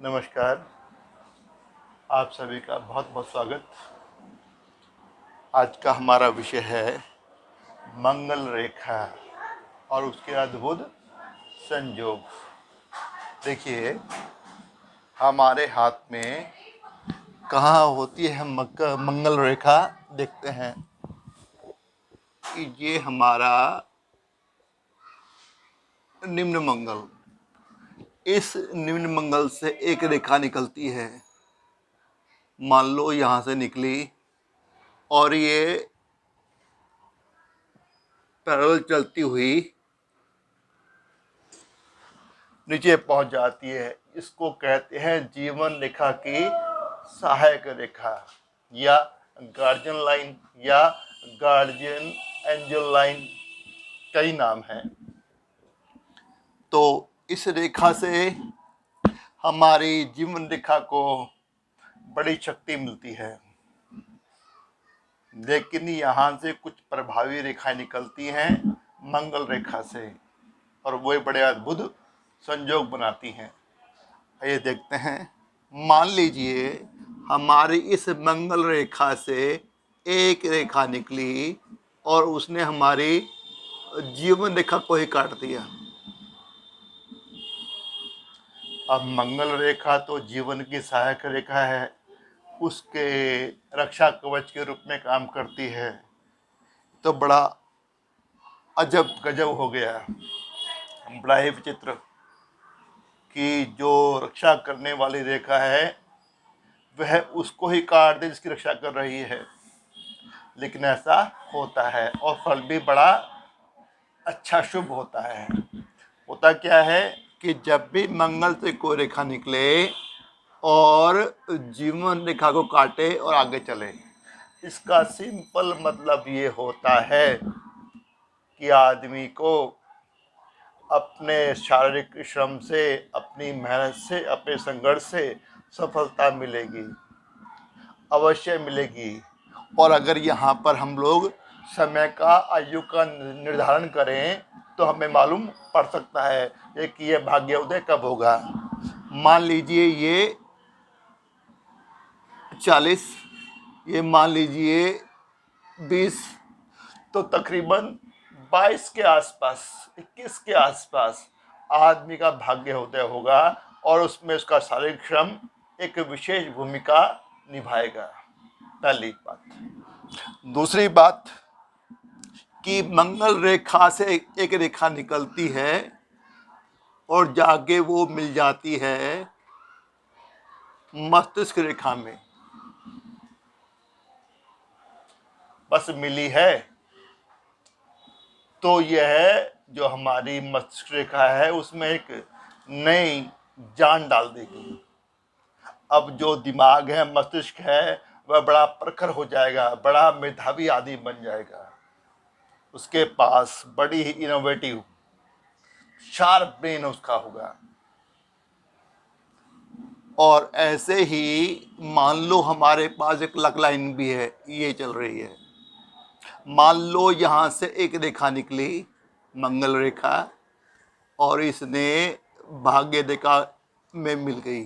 नमस्कार। आप सभी का बहुत बहुत स्वागत। आज का हमारा विषय है मंगल रेखा और उसके अद्भुत संयोग। देखिए, हमारे हाथ में कहाँ होती है मंगल रेखा। देखते हैं कि ये हमारा निम्न मंगल, इस निम्न मंगल से एक रेखा निकलती है। मान लो यहाँ से निकली और ये पैरेलल चलती हुई नीचे पहुंच जाती है। इसको कहते हैं जीवन रेखा की सहायक रेखा या गार्जियन लाइन या गार्जियन एंजल लाइन, कई नाम हैं। तो इस रेखा से हमारी जीवन रेखा को बड़ी शक्ति मिलती है, लेकिन यहाँ से कुछ प्रभावी रेखाएं निकलती हैं मंगल रेखा से, और वो बड़े अद्भुत संयोग बनाती हैं। ये देखते हैं। मान लीजिए हमारी इस मंगल रेखा से एक रेखा निकली और उसने हमारी जीवन रेखा को ही काट दिया। अब मंगल रेखा तो जीवन की सहायक रेखा है, उसके रक्षा कवच के रूप में काम करती है। तो बड़ा अजब गजब हो गया, बड़ा ही विचित्र कि जो रक्षा करने वाली रेखा है वह उसको ही काट दे जिसकी रक्षा कर रही है। लेकिन ऐसा होता है और फल भी बड़ा अच्छा शुभ होता है। होता क्या है कि जब भी मंगल से कोई रेखा निकले और जीवन रेखा को काटे और आगे चले, इसका सिंपल मतलब ये होता है कि आदमी को अपने शारीरिक श्रम से, अपनी मेहनत से, अपने संघर्ष से सफलता मिलेगी, अवश्य मिलेगी। और अगर यहाँ पर हम लोग समय का, आयु का निर्धारण करें तो हमें मालूम पड़ सकता है कि ये भाग्योदय कब होगा। मान लीजिए ये 40, ये मान लीजिए 20, तो तकरीबन 22 के आसपास, 21 के आसपास आदमी का भाग्योदय होगा और उसमें उसका शारीरिक श्रम एक विशेष भूमिका निभाएगा। पहली बात। दूसरी बात कि मंगल रेखा से एक रेखा निकलती है और जाके वो मिल जाती है मस्तिष्क रेखा में। बस मिली है तो यह जो हमारी मस्तिष्क रेखा है उसमें एक नई जान डाल देगी। अब जो दिमाग है, मस्तिष्क है, वह बड़ा प्रखर हो जाएगा, बड़ा मेधावी आदमी बन जाएगा। उसके पास बड़ी ही इनोवेटिव शार्प ब्रेन उसका होगा। और ऐसे ही मान लो हमारे पास एक लक लाइन भी है, ये चल रही है। मान लो यहाँ से एक रेखा निकली, मंगल रेखा, और इसने भाग्य रेखा में मिल गई।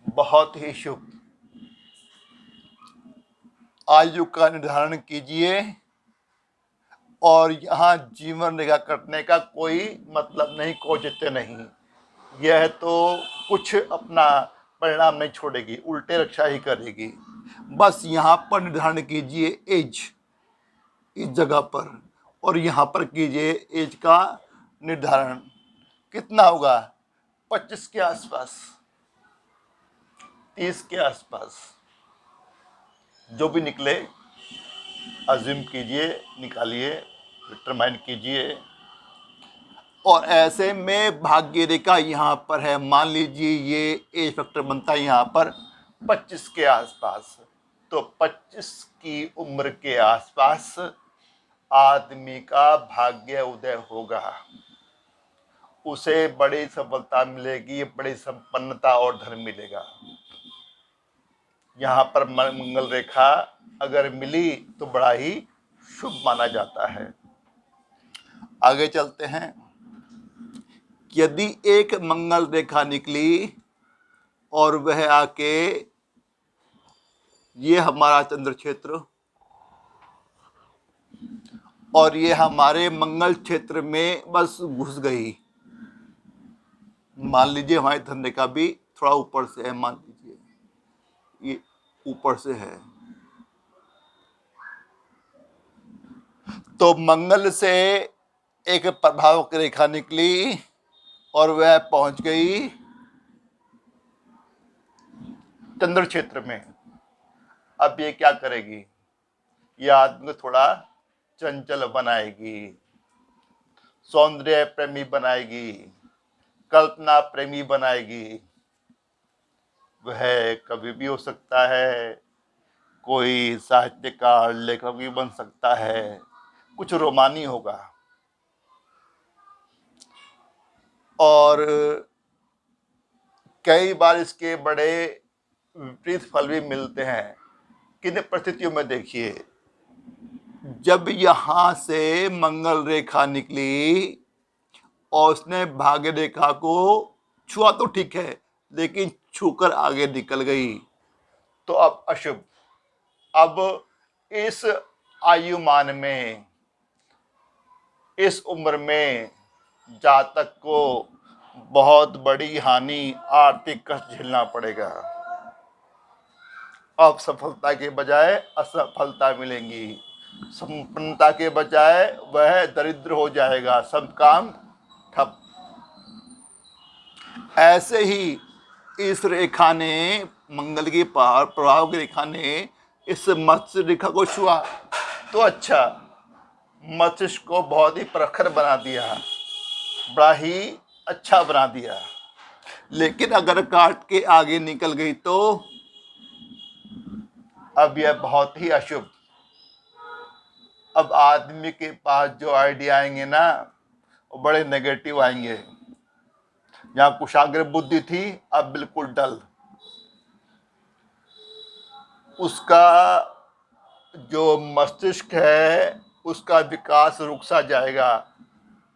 बहुत ही शुभ। आयु का निर्धारण कीजिए और यहाँ जीवन रेखा कटने का कोई मतलब नहीं, औचित्य नहीं। यह तो कुछ अपना परिणाम नहीं छोड़ेगी, उल्टे रक्षा ही करेगी। बस यहाँ पर निर्धारण कीजिए एज, इस जगह पर, और यहाँ पर कीजिए एज का निर्धारण। कितना होगा? 25 के आसपास, 30 के आसपास, जो भी निकले अज्यूम कीजिए, निकालिए, डिटरमाइन कीजिए। और ऐसे में भाग्य रेखा यहाँ पर है। मान लीजिए ये एज फैक्टर बनता है यहाँ पर 25 के आसपास। तो 25 की उम्र के आसपास आदमी का भाग्य उदय होगा। उसे बड़ी सफलता मिलेगी, बड़ी संपन्नता और धन मिलेगा। यहाँ पर मंगल रेखा अगर मिली तो बड़ा ही शुभ माना जाता है। आगे चलते हैं। यदि एक मंगल रेखा निकली और वह आके ये हमारा चंद्र क्षेत्र और ये हमारे मंगल क्षेत्र में बस घुस गई, मान लीजिए हमारी धन रेखा भी थोड़ा ऊपर से है, मान लीजिए ये ऊपर से है, तो मंगल से एक प्रभावक रेखा निकली और वह पहुंच गई चंद्र क्षेत्र में। अब ये क्या करेगी? ये आदमी को थोड़ा चंचल बनाएगी, सौंदर्य प्रेमी बनाएगी, कल्पना प्रेमी बनाएगी। वह कभी भी हो सकता है, कोई साहित्यकार लेखक भी बन सकता है, कुछ रोमानी होगा। और कई बार इसके बड़े विपरीत फल भी मिलते हैं। किन परिस्थितियों में देखिए, जब यहां से मंगल रेखा निकली और उसने भाग्य रेखा को छुआ तो ठीक है, लेकिन छूकर आगे निकल गई तो अब अशुभ। अब इस आयुमान में, इस उम्र में जातक को बहुत बड़ी हानि, आर्थिक कष्ट झेलना पड़ेगा। अब सफलता के बजाय असफलता मिलेंगी, संपन्नता के बजाय वह दरिद्र हो जाएगा, सब काम ठप। ऐसे ही इस रेखा ने, मंगल की प्रभाव की रेखा ने इस मत्स्य रेखा को छुआ तो अच्छा, मस्तिष्क को बहुत ही प्रखर बना दिया, बड़ा ही अच्छा बना दिया। लेकिन अगर काट के आगे निकल गई तो अब यह बहुत ही अशुभ। अब आदमी के पास जो आइडिया आएंगे ना, वो बड़े नेगेटिव आएंगे। जहां कुशाग्र बुद्धि थी, अब बिल्कुल डल। उसका जो मस्तिष्क है, उसका विकास रुक सा जाएगा,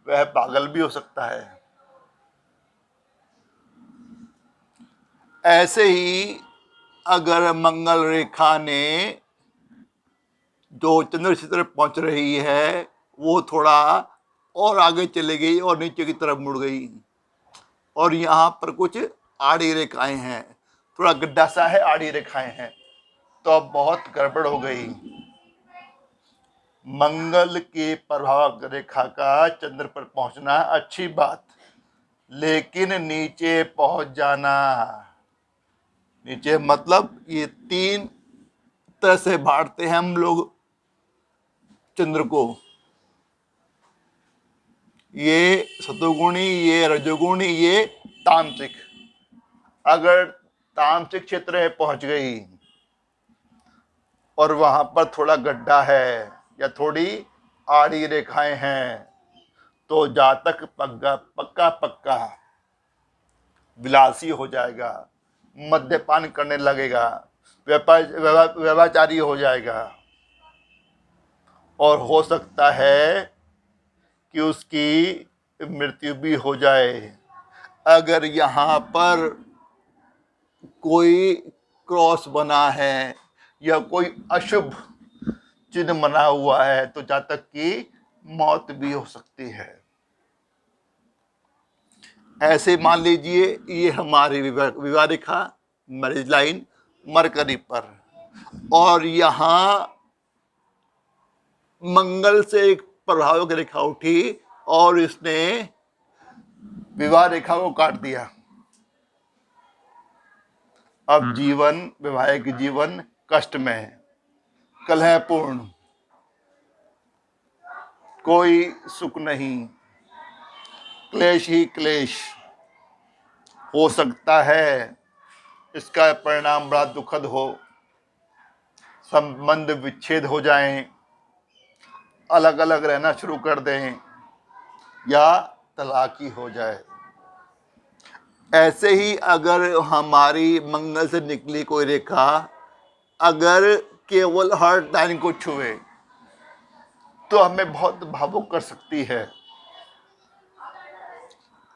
वह पागल भी हो सकता है। ऐसे ही अगर मंगल रेखा ने जो चंद्र क्षेत्र पहुंच रही है, वो थोड़ा और आगे चली गई और नीचे की तरफ मुड़ गई और यहाँ पर कुछ आड़ी रेखाएं हैं, थोड़ा गड्ढा सा है, आड़ी रेखाएं हैं, तो अब बहुत गड़बड़ हो गई। मंगल के प्रभाव रेखा का चंद्र पर पहुंचना अच्छी बात, लेकिन नीचे पहुंच जाना, नीचे मतलब ये तीन तरह से बांटते हैं हम लोग चंद्र को, ये सतोगुणी, ये रजोगुणी, ये तामसिक। अगर तामसिक क्षेत्र में पहुंच गई और वहां पर थोड़ा गड्ढा है या थोड़ी आड़ी रेखाएं हैं, तो जातक पक्का पक्का विलासी हो जाएगा, मद्यपान करने लगेगा, व्यभिचारी हो जाएगा और हो सकता है कि उसकी मृत्यु भी हो जाए। अगर यहाँ पर कोई क्रॉस बना है या कोई अशुभ चिन्ह बना हुआ है, तो जातक की मौत भी हो सकती है। ऐसे मान लीजिए ये हमारी विवाह रेखा, मैरिज लाइन मरकरी पर, और यहाँ मंगल से एक प्रभावक रेखा उठी और इसने विवाह रेखा को काट दिया। अब जीवन, वैवाहिक जीवन कष्ट में है, कलहपूर्ण, कोई सुख नहीं, क्लेश ही क्लेश। हो सकता है इसका परिणाम बड़ा दुखद हो, संबंध विच्छेद हो जाएं, अलग अलग रहना शुरू कर दें या तलाकी हो जाए। ऐसे ही अगर हमारी मंगल से निकली कोई रेखा अगर केवल हार्ट लाइन को छुए तो हमें बहुत भावुक कर सकती है।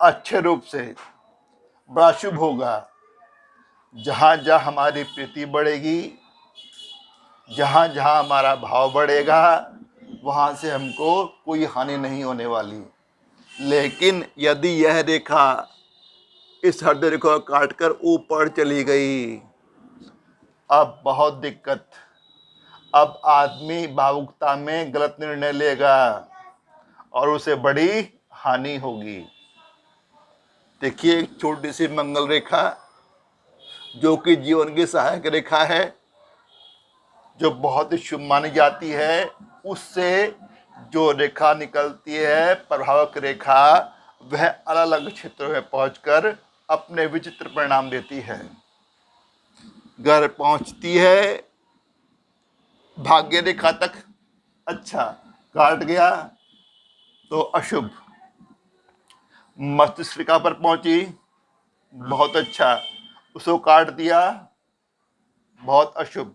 अच्छे रूप से, बड़ा शुभ होगा। जहाँ जहाँ हमारी प्रीति बढ़ेगी, जहाँ जहाँ हमारा भाव बढ़ेगा, वहाँ से हमको कोई हानि नहीं होने वाली। लेकिन यदि यह रेखा इस हृदय रेखा को काटकर ऊपर चली गई, अब बहुत दिक्कत। अब आदमी भावुकता में गलत निर्णय लेगा और उसे बड़ी हानि होगी। देखिए, एक छोटी सी मंगल रेखा जो कि जीवन की सहायक रेखा है, जो बहुत ही शुभ मानी जाती है, उससे जो रेखा निकलती है प्रभावक रेखा, वह अलग अलग क्षेत्रों में पहुंचकर अपने विचित्र परिणाम देती है। घर पहुंचती है भाग्य रेखा तक, अच्छा, काट गया तो अशुभ। मस्तिष्क रेखा पर पहुंची, बहुत अच्छा, उसको काट दिया, बहुत अशुभ।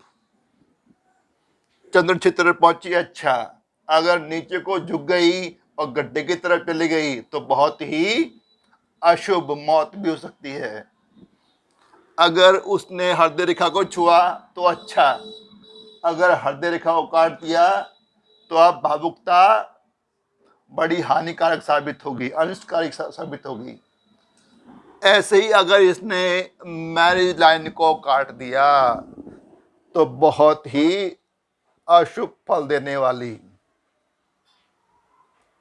चंद्र क्षेत्र पर पहुंची, अच्छा। अगर नीचे को झुक गई और गड्ढे की तरफ चली गई तो बहुत ही अशुभ, मौत भी हो सकती है। अगर उसने हृदय रेखा को छुआ तो अच्छा, अगर हृदय रेखा को काट दिया तो अब भावुकता बड़ी हानिकारक साबित होगी, अनिष्टकारक साबित होगी। ऐसे ही अगर इसने मैरिज लाइन को काट दिया तो बहुत ही अशुभ फल देने वाली,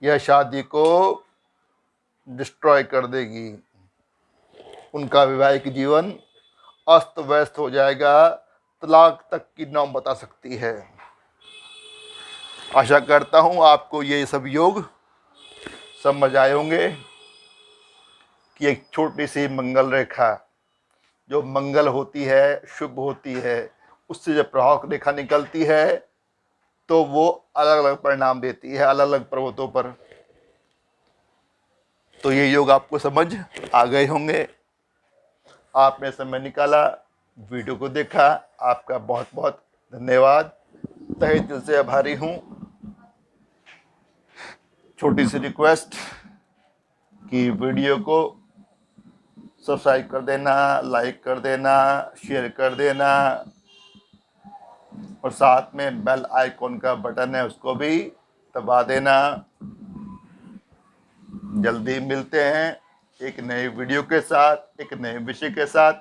यह शादी को डिस्ट्रॉय कर देगी। उनका वैवाहिक जीवन अस्त व्यस्त हो जाएगा, तलाक तक की नौबत बता सकती है। आशा करता हूं आपको ये सब योग समझ आए होंगे कि एक छोटी सी मंगल रेखा जो मंगल होती है, शुभ होती है, उससे जब प्रभाव रेखा निकलती है तो वो अलग अलग परिणाम देती है अलग अलग पर्वतों पर। तो ये योग आपको समझ आ गए होंगे। आपने समय निकाला, वीडियो को देखा, आपका बहुत बहुत धन्यवाद। तहे दिल से आभारी हूँ। छोटी सी रिक्वेस्ट कि वीडियो को सब्सक्राइब कर देना, लाइक कर देना, शेयर कर देना और साथ में बेल आइकॉन का बटन है उसको भी दबा देना। जल्दी मिलते हैं एक नए वीडियो के साथ, एक नए विषय के साथ।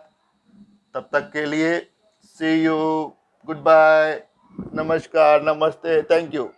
तब तक के लिए सी यू, गुड बाय, नमस्कार, नमस्ते, थैंक यू।